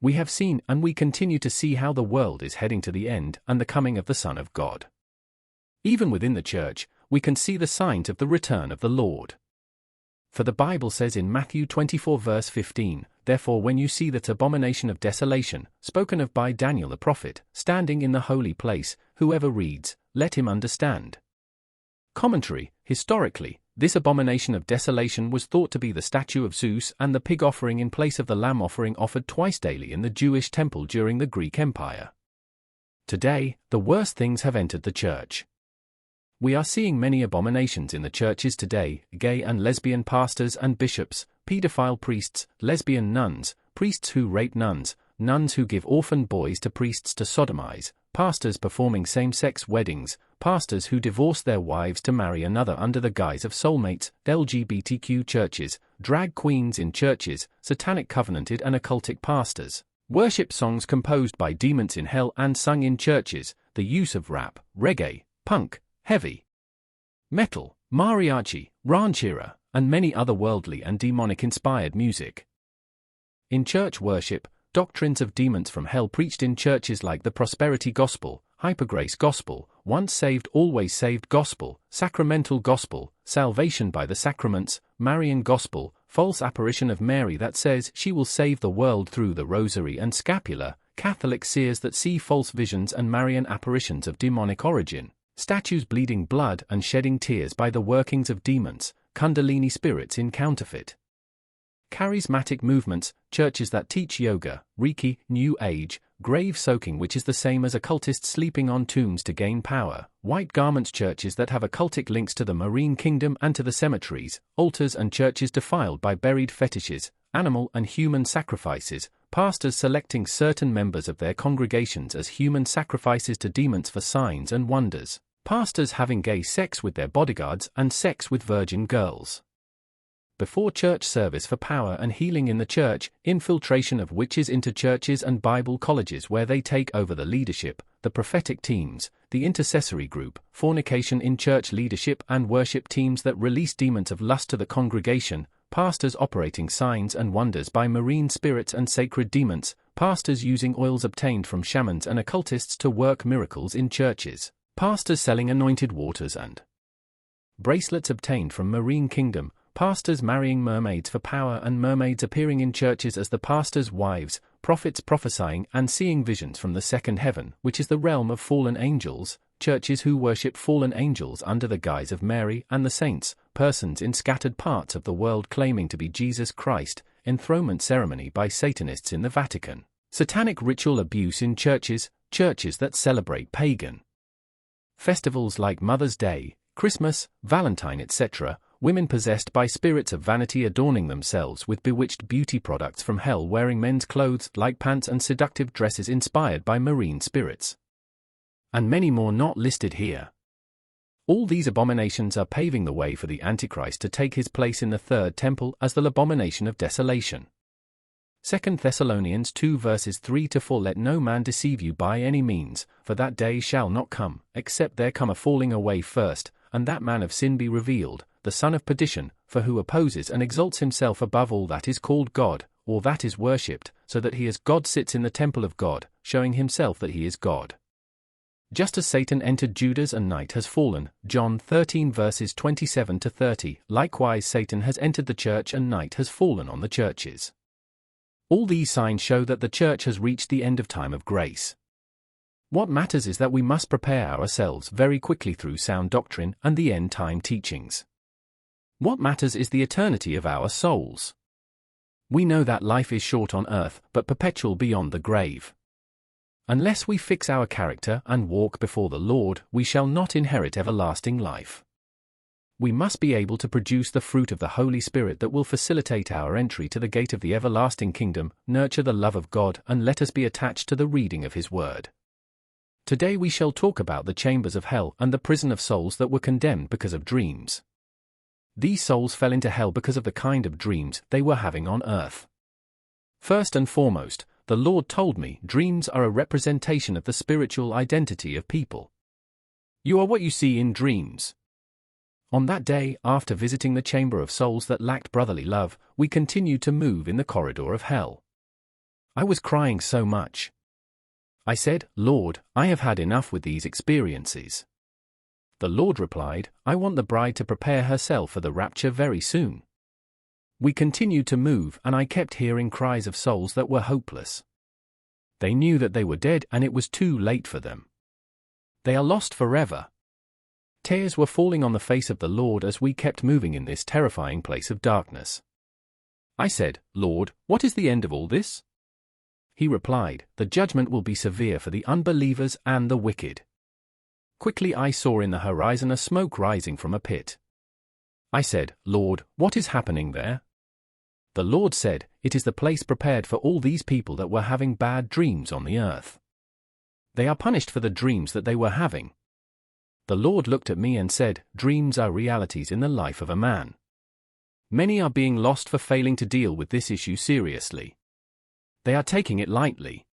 B: We have seen and we continue to see how the world is heading to the end and the coming of the Son of God. Even within the church, we can see the signs of the return of the Lord. For the Bible says in Matthew 24 verse 15, Therefore when you see that abomination of desolation, spoken of by Daniel the prophet, standing in the holy place, whoever reads, let him understand. Commentary: Historically, this abomination of desolation was thought to be the statue of Zeus and the pig offering in place of the lamb offering offered twice daily in the Jewish temple during the Greek Empire. Today, the worst things have entered the church. We are seeing many abominations in the churches today: gay and lesbian pastors and bishops, pedophile priests, lesbian nuns, priests who rape nuns, nuns who give orphan boys to priests to sodomize, pastors performing same-sex weddings, pastors who divorce their wives to marry another under the guise of soulmates, LGBTQ churches, drag queens in churches, satanic covenanted and occultic pastors, worship songs composed by demons in hell and sung in churches, the use of rap, reggae, punk, heavy metal, mariachi, ranchera, and many other worldly and demonic-inspired music. In church worship, doctrines of demons from hell preached in churches like the prosperity gospel, hypergrace gospel, once saved always saved gospel, sacramental gospel, salvation by the sacraments, Marian gospel, false apparition of Mary that says she will save the world through the rosary and scapular, Catholic seers that see false visions and Marian apparitions of demonic origin, statues bleeding blood and shedding tears by the workings of demons, Kundalini spirits in counterfeit. Charismatic movements, churches that teach yoga, Reiki, New Age, grave soaking which is the same as occultists sleeping on tombs to gain power, white garments churches that have occultic links to the marine kingdom and to the cemeteries, altars and churches defiled by buried fetishes, animal and human sacrifices, pastors selecting certain members of their congregations as human sacrifices to demons for signs and wonders, pastors having gay sex with their bodyguards and sex with virgin girls. Before church service for power and healing in the church, infiltration of witches into churches and Bible colleges where they take over the leadership, the prophetic teams, the intercessory group, fornication in church leadership and worship teams that release demons of lust to the congregation, pastors operating signs and wonders by marine spirits and sacred demons, pastors using oils obtained from shamans and occultists to work miracles in churches, pastors selling anointed waters and bracelets obtained from marine kingdom, pastors marrying mermaids for power and mermaids appearing in churches as the pastors' wives, prophets prophesying and seeing visions from the second heaven, which is the realm of fallen angels, churches who worship fallen angels under the guise of Mary and the saints, persons in scattered parts of the world claiming to be Jesus Christ, enthronement ceremony by Satanists in the Vatican, satanic ritual abuse in churches, churches that celebrate pagan festivals like Mother's Day, Christmas, Valentine etc., women possessed by spirits of vanity adorning themselves with bewitched beauty products from hell wearing men's clothes like pants and seductive dresses inspired by marine spirits. And many more not listed here. All these abominations are paving the way for the Antichrist to take his place in the third temple as the abomination of desolation. 2 Thessalonians 2 verses 3-4 Let no man deceive you by any means, for that day shall not come, except there come a falling away first, and that man of sin be revealed, the son of perdition, for who opposes and exalts himself above all that is called God, or that is worshipped, so that he as God sits in the temple of God, showing himself that he is God. Just as Satan entered Judas and night has fallen, John 13 verses 27-30, likewise Satan has entered the church and night has fallen on the churches. All these signs show that the church has reached the end of time of grace. What matters is that we must prepare ourselves very quickly through sound doctrine and the end-time teachings. What matters is the eternity of our souls. We know that life is short on earth but perpetual beyond the grave. Unless we fix our character and walk before the Lord, we shall not inherit everlasting life. We must be able to produce the fruit of the Holy Spirit that will facilitate our entry to the gate of the everlasting kingdom, nurture the love of God, and let us be attached to the reading of His Word. Today we shall talk about the chambers of hell and the prison of souls that were condemned because of dreams. These souls fell into hell because of the kind of dreams they were having on earth. First and foremost, the Lord told me dreams are a representation of the spiritual identity of people. You are what you see in dreams. On that day, after visiting the chamber of souls that lacked brotherly love, we continued to move in the corridor of hell. I was crying so much. I said, Lord, I have had enough with these experiences. The Lord replied, I want the bride to prepare herself for the rapture very soon. We continued to move, and I kept hearing cries of souls that were hopeless. They knew that they were dead and it was too late for them. They are lost forever. Tears were falling on the face of the Lord as we kept moving in this terrifying place of darkness. I said, Lord, what is the end of all this? He replied, the judgment will be severe for the unbelievers and the wicked. Quickly I saw in the horizon a smoke rising from a pit. I said, Lord, what is happening there? The Lord said, it is the place prepared for all these people that were having bad dreams on the earth. They are punished for the dreams that they were having. The Lord looked at me and said, dreams are realities in the life of a man. Many are being lost for failing to deal with this issue seriously. They are taking it lightly.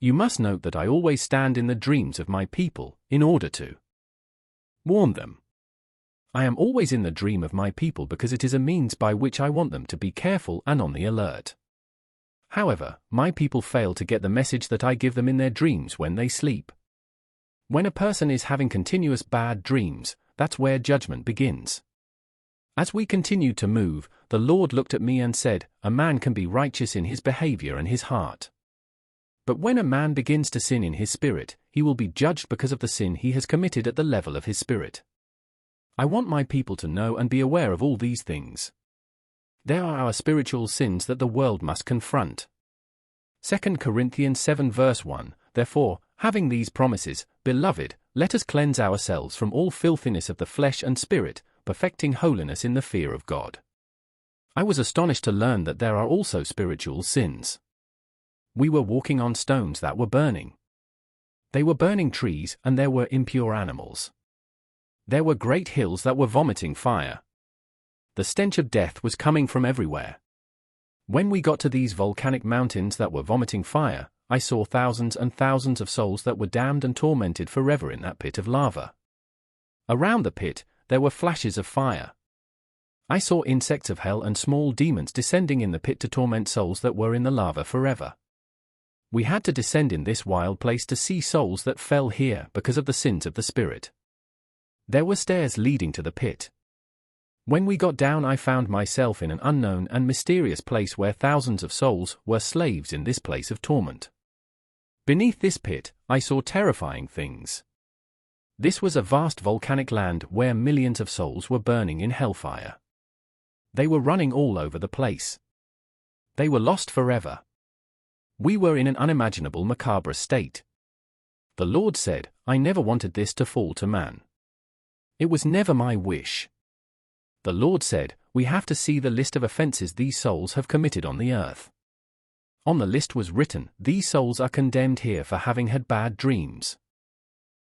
B: You must note that I always stand in the dreams of my people, in order to warn them. I am always in the dream of my people because it is a means by which I want them to be careful and on the alert. However, my people fail to get the message that I give them in their dreams when they sleep. When a person is having continuous bad dreams, that's where judgment begins. As we continued to move, the Lord looked at me and said, a man can be righteous in his behavior and his heart. But when a man begins to sin in his spirit, he will be judged because of the sin he has committed at the level of his spirit. I want my people to know and be aware of all these things. There are our spiritual sins that the world must confront. 2 Corinthians 7 verse 1, therefore, having these promises, beloved, let us cleanse ourselves from all filthiness of the flesh and spirit, perfecting holiness in the fear of God. I was astonished to learn that there are also spiritual sins. We were walking on stones that were burning. They were burning trees, and there were impure animals. There were great hills that were vomiting fire. The stench of death was coming from everywhere. When we got to these volcanic mountains that were vomiting fire, I saw thousands and thousands of souls that were damned and tormented forever in that pit of lava. Around the pit, there were flashes of fire. I saw insects of hell and small demons descending in the pit to torment souls that were in the lava forever. We had to descend in this wild place to see souls that fell here because of the sins of the spirit. There were stairs leading to the pit. When we got down, I found myself in an unknown and mysterious place where thousands of souls were slaves in this place of torment. Beneath this pit, I saw terrifying things. This was a vast volcanic land where millions of souls were burning in hellfire. They were running all over the place. They were lost forever. We were in an unimaginable macabre state. The Lord said, I never wanted this to fall to man. It was never my wish. The Lord said, we have to see the list of offenses these souls have committed on the earth. On the list was written, these souls are condemned here for having had bad dreams.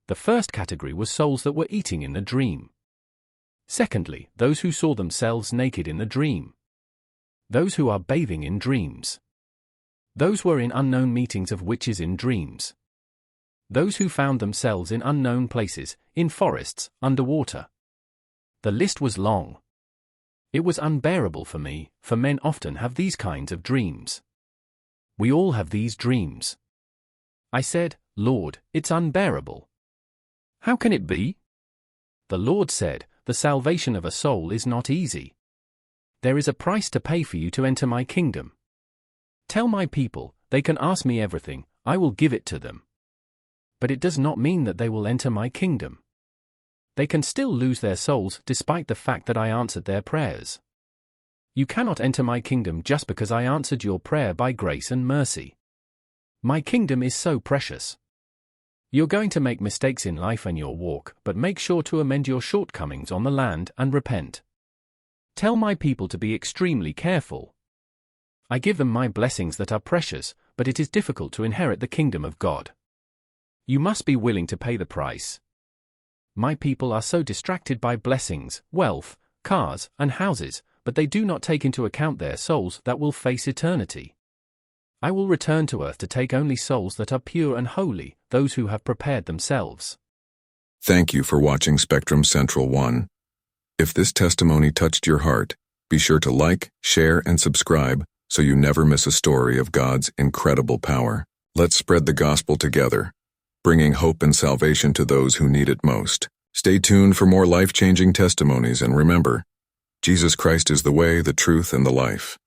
B: The first category was souls that were eating in the dream. Secondly, those who saw themselves naked in the dream. Those who are bathing in dreams. Those were in unknown meetings of witches in dreams. Those who found themselves in unknown places, in forests, underwater. The list was long. It was unbearable for me, for men often have these kinds of dreams. We all have these dreams. I said, Lord, it's unbearable. How can it be? The Lord said, the salvation of a soul is not easy. There is a price to pay for you to enter my kingdom. Tell my people, they can ask me everything, I will give it to them. But it does not mean that they will enter my kingdom. They can still lose their souls despite the fact that I answered their prayers. You cannot enter my kingdom just because I answered your prayer by grace and mercy. My kingdom is so precious. You're going to make mistakes in life and your walk, but make sure to amend your shortcomings on the land and repent. Tell my people to be extremely careful. I give them my blessings that are precious, but it is difficult to inherit the kingdom of God. You must be willing to pay the price. My people are so distracted by blessings, wealth, cars, and houses, but they do not take into account their souls that will face eternity. I will return to earth to take only souls that are pure and holy, those who have prepared themselves.
A: Thank you for watching Spectrum Central 1. If this testimony touched your heart, be sure to like, share, and subscribe so you never miss a story of God's incredible power. Let's spread the gospel together, bringing hope and salvation to those who need it most. Stay tuned for more life-changing testimonies, and remember, Jesus Christ is the way, the truth, and the life.